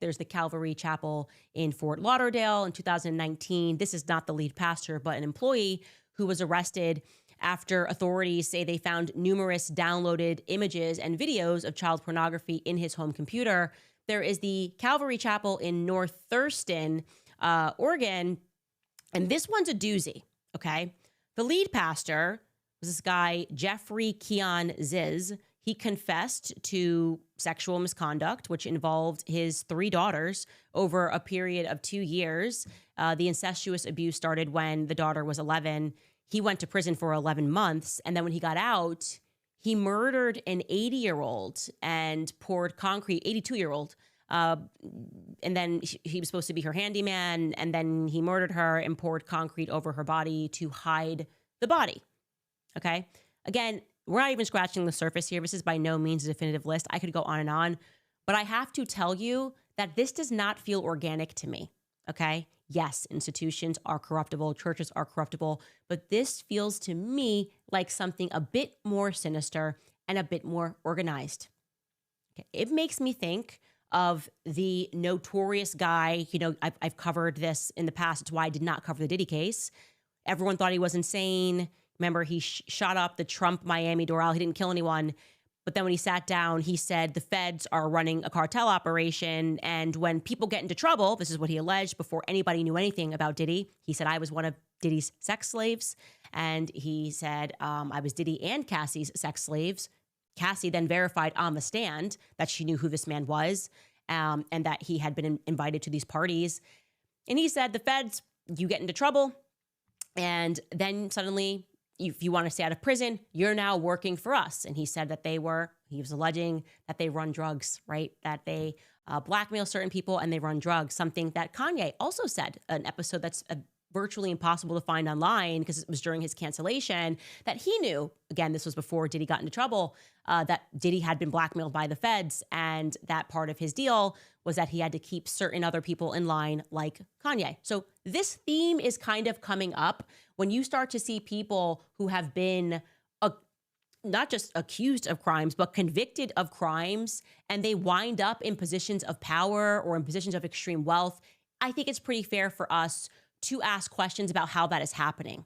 There's the Calvary Chapel in Fort Lauderdale in 2019. This is not the lead pastor, but an employee who was arrested after authorities say they found numerous downloaded images and videos of child pornography in his home computer. There is the Calvary Chapel in North Thurston, Oregon, and this one's a doozy, okay? The lead pastor was this guy, Jeffrey Keon Ziz. He confessed to sexual misconduct, which involved his 3 daughters over a period of 2 years. The incestuous abuse started when the daughter was 11. He went to prison for 11 months. And then when he got out, he murdered an 80-year-old and poured concrete, 82-year-old. And then he was supposed to be her handyman. And then he murdered her and poured concrete over her body to hide the body. Okay. Again, we're not even scratching the surface here. This is by no means a definitive list. I could go on, but I have to tell you that this does not feel organic to me. Okay. Yes, institutions are corruptible, churches are corruptible, but this feels to me like something a bit more sinister and a bit more organized. Okay. It makes me think of the notorious guy. You know, I've covered this in the past. It's why I did not cover the Diddy case. Everyone thought he was insane. Remember, he shot up the Trump Miami Doral. He didn't kill anyone. But then when he sat down, he said the feds are running a cartel operation. And when people get into trouble, this is what he alleged before anybody knew anything about Diddy. He said, I was one of Diddy's sex slaves. And he said, I was Diddy and Cassie's sex slaves. Cassie then verified on the stand that she knew who this man was, and that he had been invited to these parties. And he said, the feds, you get into trouble. And then suddenly, if you want to stay out of prison, you're now working for us. And he said that he was alleging that they run drugs, right? That they blackmail certain people and they run drugs. Something that Kanye also said, an episode that's virtually impossible to find online because it was during his cancellation, that he knew, again, this was before Diddy got into trouble, that Diddy had been blackmailed by the feds. And that part of his deal was that he had to keep certain other people in line like Kanye. So this theme is kind of coming up when you start to see people who have been not just accused of crimes, but convicted of crimes, and they wind up in positions of power or in positions of extreme wealth. I think it's pretty fair for us to ask questions about how that is happening.